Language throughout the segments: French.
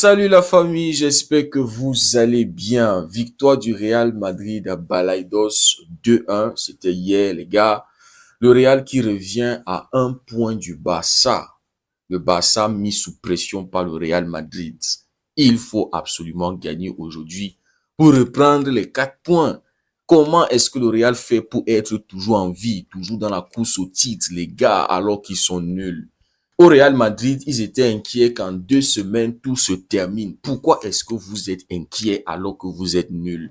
Salut la famille, j'espère que vous allez bien. Victoire du Real Madrid à Balaidos 2-1, c'était hier les gars. Le Real qui revient à un point du Barça. Le Barça mis sous pression par le Real Madrid. Il faut absolument gagner aujourd'hui pour reprendre les 4 points. Comment est-ce que le Real fait pour être toujours en vie, toujours dans la course au titre les gars alors qu'ils sont nuls? Au Real Madrid, ils étaient inquiets qu'en 2 semaines, tout se termine. Pourquoi est-ce que vous êtes inquiets alors que vous êtes nuls?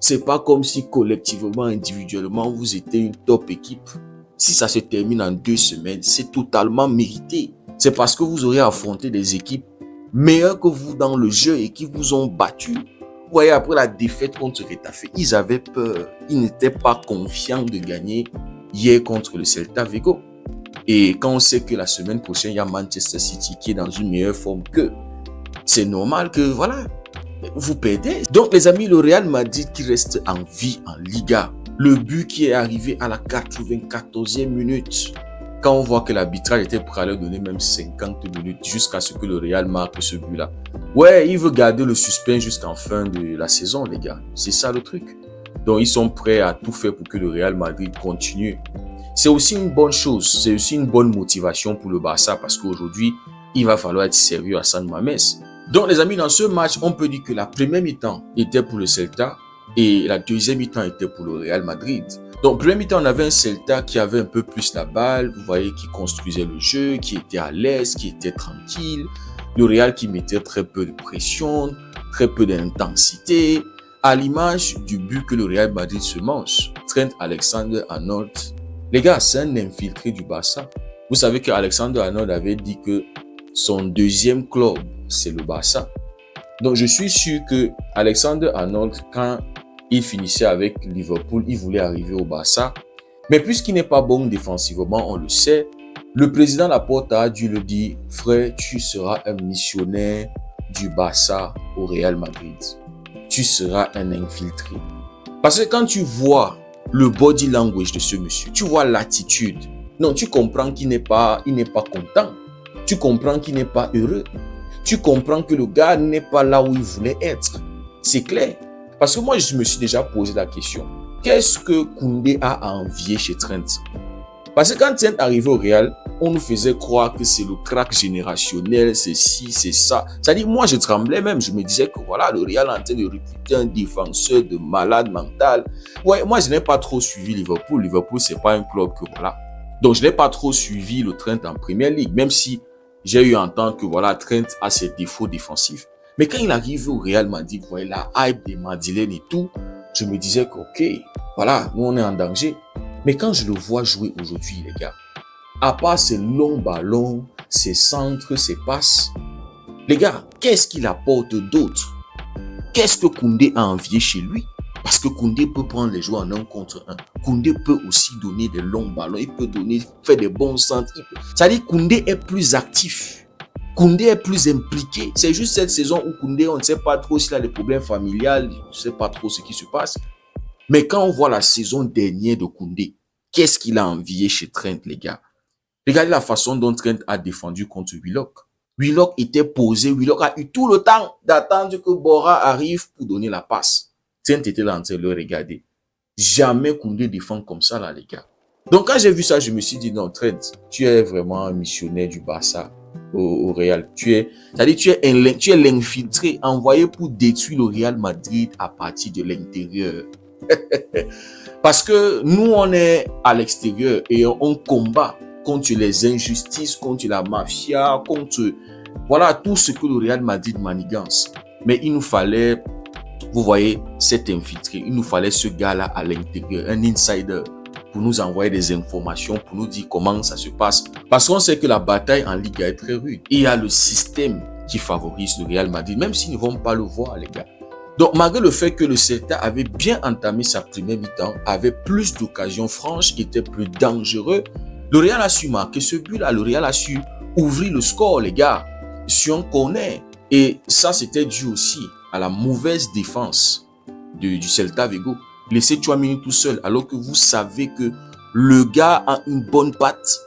C'est pas comme si collectivement, individuellement, vous étiez une top équipe. Si ça se termine en 2 semaines, c'est totalement mérité. C'est parce que vous aurez affronté des équipes meilleures que vous dans le jeu et qui vous ont battu. Vous voyez, après la défaite contre Getafe, ils avaient peur. Ils n'étaient pas confiants de gagner hier contre le Celta Vigo. Et quand on sait que la semaine prochaine, il y a Manchester City qui est dans une meilleure forme qu'eux, c'est normal que, voilà, vous perdez. Donc, les amis, le Real Madrid qui reste en vie en Liga. Le but qui est arrivé à la 94e minute. Quand on voit que l'arbitrage était prêt à leur donner même 50 minutes jusqu'à ce que le Real marque ce but-là. Ouais, il veut garder le suspense jusqu'en fin de la saison, les gars. C'est ça le truc. Donc, ils sont prêts à tout faire pour que le Real Madrid continue. C'est aussi une bonne chose, c'est aussi une bonne motivation pour le Barça parce qu'aujourd'hui, il va falloir être sérieux à San Mamés. Donc les amis, dans ce match, on peut dire que la première mi-temps était pour le Celta et la deuxième mi-temps était pour le Real Madrid. Donc première mi-temps, on avait un Celta qui avait un peu plus la balle, vous voyez, qui construisait le jeu, qui était à l'aise, qui était tranquille. Le Real qui mettait très peu de pression, très peu d'intensité, à l'image du but que le Real Madrid se mange. Trent Alexander-Arnold. Les gars, c'est un infiltré du Barça. Vous savez que Alexander-Arnold avait dit que son deuxième club, c'est le Barça. Donc, je suis sûr que Alexander-Arnold, quand il finissait avec Liverpool, il voulait arriver au Barça. Mais puisqu'il n'est pas bon défensivement, on le sait, le président Laporta a dû le dire, frère, tu seras un missionnaire du Barça au Real Madrid. Tu seras un infiltré. Parce que quand tu vois le body language de ce monsieur, tu vois l'attitude. Non, tu comprends qu'il n'est pas content. Tu comprends qu'il n'est pas heureux. Tu comprends que le gars n'est pas là où il voulait être. C'est clair. Parce que moi, je me suis déjà posé la question. Qu'est-ce que Koundé a à envier chez Trent? Parce que quand Trent arrivait au Real, on nous faisait croire que c'est le crack générationnel, c'est ci, c'est ça. C'est-à-dire, moi, je tremblais même. Je me disais que voilà, le Real est en train de recruter un défenseur de malade mental. Ouais, moi, je n'ai pas trop suivi Liverpool. Liverpool, c'est pas un club que voilà. Donc, je n'ai pas trop suivi le Trent en Première Ligue, même si j'ai eu à entendre que voilà, Trent a ses défauts défensifs. Mais quand il arrive au Real Madrid, vous voyez la hype des Madeleines et tout, je me disais que ok, voilà, nous on est en danger. Mais quand je le vois jouer aujourd'hui, les gars, à part ces longs ballons, ces centres, ces passes, les gars, qu'est-ce qu'il apporte d'autre? Qu'est-ce que Koundé a envié chez lui? Parce que Koundé peut prendre les joueurs en 1 contre 1. Koundé peut aussi donner des longs ballons, il peut faire des bons centres. C'est-à-dire Koundé est plus actif. Koundé est plus impliqué. C'est juste cette saison où Koundé, on ne sait pas trop s'il a des problèmes familiales, on ne sait pas trop ce qui se passe. Mais quand on voit la saison dernière de Koundé, qu'est-ce qu'il a envié chez Trent, les gars? Regardez la façon dont Trent a défendu contre Willock. Willock était posé, Willock a eu tout le temps d'attendre que Bora arrive pour donner la passe. Trent était là en train de le regarder. Jamais Koundé défend comme ça, là, les gars. Donc, quand j'ai vu ça, je me suis dit, non, Trent, tu es vraiment un missionnaire du Barça au Real. C'est-à-dire, tu es l'infiltré envoyé pour détruire le Real Madrid à partir de l'intérieur. Parce que nous, on est à l'extérieur et on combat contre les injustices, contre la mafia, contre voilà tout ce que le Real Madrid manigance. Mais il nous fallait, vous voyez, cet infiltré. Il nous fallait ce gars-là à l'intérieur, un insider, pour nous envoyer des informations, pour nous dire comment ça se passe. Parce qu'on sait que la bataille en Liga est très rude. Et il y a le système qui favorise le Real Madrid, même s'ils ne vont pas le voir, les gars. Donc, malgré le fait que le Celta avait bien entamé sa première mi-temps, avait plus d'occasions franches, était plus dangereux, le Real a su marquer ce but-là. Le Real a su ouvrir le score, les gars, sur un corner. Et ça, c'était dû aussi à la mauvaise défense du Celta Vigo. Laissez Tchouaméni tout seul, alors que vous savez que le gars a une bonne patte.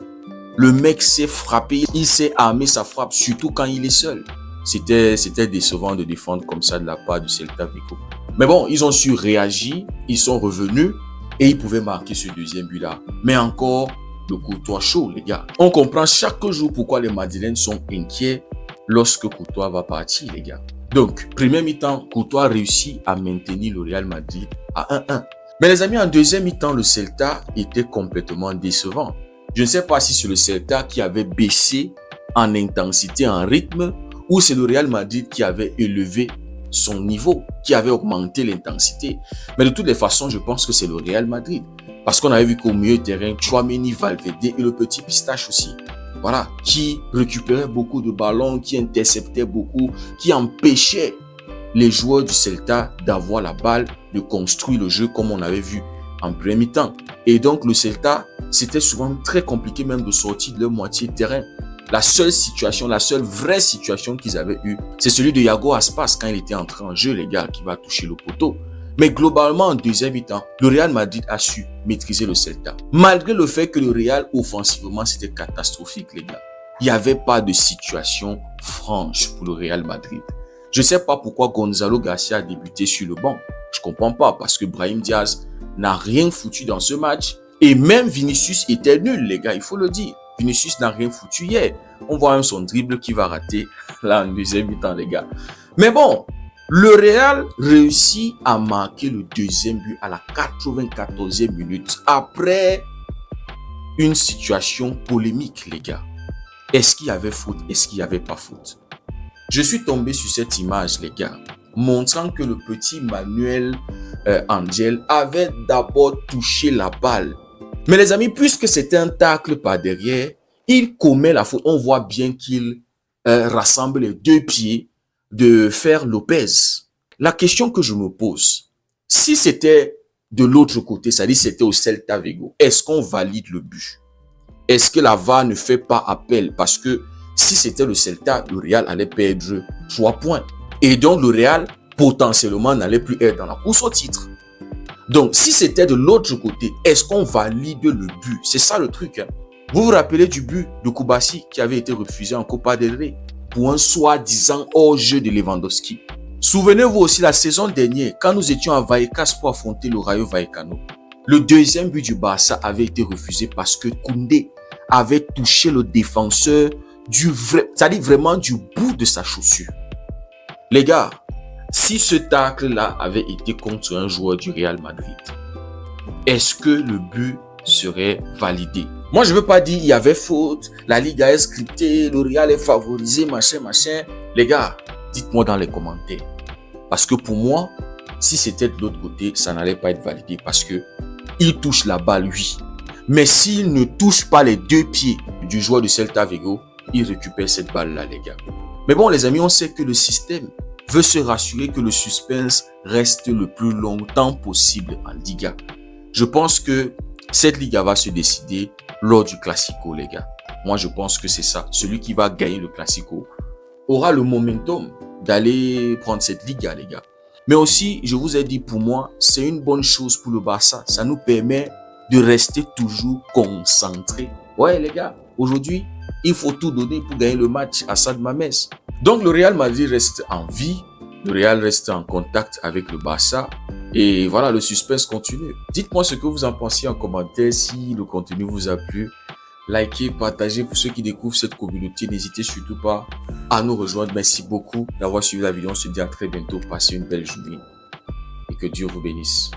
Le mec sait frapper, il sait armer sa frappe, surtout quand il est seul. c'était décevant de défendre comme ça de la part du Celta Vigo. Mais bon, ils ont su réagir, ils sont revenus et ils pouvaient marquer ce deuxième but-là. Mais encore, le Courtois chaud, les gars. On comprend chaque jour pourquoi les Madrilènes sont inquiets lorsque Courtois va partir, les gars. Donc, premier mi-temps, Courtois réussit à maintenir le Real Madrid à 1-1. Mais les amis, en deuxième mi-temps, le Celta était complètement décevant. Je ne sais pas si c'est le Celta qui avait baissé en intensité, en rythme, ou c'est le Real Madrid qui avait élevé son niveau, qui avait augmenté l'intensité. Mais de toutes les façons, je pense que c'est le Real Madrid. Parce qu'on avait vu qu'au milieu de terrain, Tchouaméni, Valverde et le petit Pistache aussi, voilà, qui récupérait beaucoup de ballons, qui interceptait beaucoup, qui empêchait les joueurs du Celta d'avoir la balle, de construire le jeu comme on avait vu en premier mi-temps. Et donc le Celta, c'était souvent très compliqué même de sortir de leur moitié de terrain. La seule situation, la seule vraie situation qu'ils avaient eue, c'est celui de Iago Aspas quand il était entré en jeu, les gars, qui va toucher le poteau. Mais globalement, en deuxième mi-temps, le Real Madrid a su maîtriser le Celta. Malgré le fait que le Real, offensivement, c'était catastrophique, les gars. Il n'y avait pas de situation franche pour le Real Madrid. Je ne sais pas pourquoi Gonzalo Garcia a débuté sur le banc. Je ne comprends pas parce que Brahim Diaz n'a rien foutu dans ce match. Et même Vinicius était nul, les gars, il faut le dire. Vinicius n'a rien foutu hier. On voit même son dribble qui va rater là en deuxième mi-temps, les gars. Mais bon, le Real réussit à marquer le deuxième but à la 94e minute après une situation polémique, les gars. Est-ce qu'il y avait faute? Est-ce qu'il n'y avait pas faute? Je suis tombé sur cette image, les gars, montrant que le petit Manuel Angel avait d'abord touché la balle. Mais les amis, puisque c'était un tacle par derrière, il commet la faute. On voit bien qu'il rassemble les deux pieds de Fer Lopez. La question que je me pose, si c'était de l'autre côté, c'est-à-dire c'était au Celta Vigo, est-ce qu'on valide le but? Est-ce que la VAR ne fait pas appel? Parce que si c'était le Celta, le Real allait perdre 3 points. Et donc le Real, potentiellement, n'allait plus être dans la course au titre. Donc, si c'était de l'autre côté, est-ce qu'on valide le but? C'est ça le truc. Hein. Vous vous rappelez du but de Koubassi qui avait été refusé en Copa del Rey pour un soi-disant hors-jeu de Lewandowski. Souvenez-vous aussi la saison dernière, quand nous étions à Vallecas pour affronter le Rayo Vallecano, le deuxième but du Barça avait été refusé parce que Koundé avait touché le défenseur c'est-à-dire vraiment du bout de sa chaussure. Les gars, si ce tacle-là avait été contre un joueur du Real Madrid, est-ce que le but serait validé? Moi, je ne veux pas dire qu'il y avait faute, la Liga est scriptée, le Real est favorisé, machin. Les gars, dites-moi dans les commentaires. Parce que pour moi, si c'était de l'autre côté, ça n'allait pas être validé parce que il touche la balle, oui. Mais s'il ne touche pas les deux pieds du joueur de Celta Vigo, il récupère cette balle-là, les gars. Mais bon, les amis, on sait que le système veut se rassurer que le suspense reste le plus longtemps possible en Liga. Je pense que cette Liga va se décider lors du Classico, les gars. Moi, je pense que c'est ça. Celui qui va gagner le Classico aura le momentum d'aller prendre cette Liga, les gars. Mais aussi, je vous ai dit, pour moi, c'est une bonne chose pour le Barça. Ça nous permet de rester toujours concentrés. Ouais, les gars, aujourd'hui, il faut tout donner pour gagner le match à Stade Mamés. Donc, le Real Madrid reste en vie. Le Real reste en contact avec le Barça. Et voilà, le suspense continue. Dites-moi ce que vous en pensez en commentaire. Si le contenu vous a plu, likez, partagez. Pour ceux qui découvrent cette communauté, n'hésitez surtout pas à nous rejoindre. Merci beaucoup d'avoir suivi la vidéo. On se dit à très bientôt. Passez une belle journée et que Dieu vous bénisse.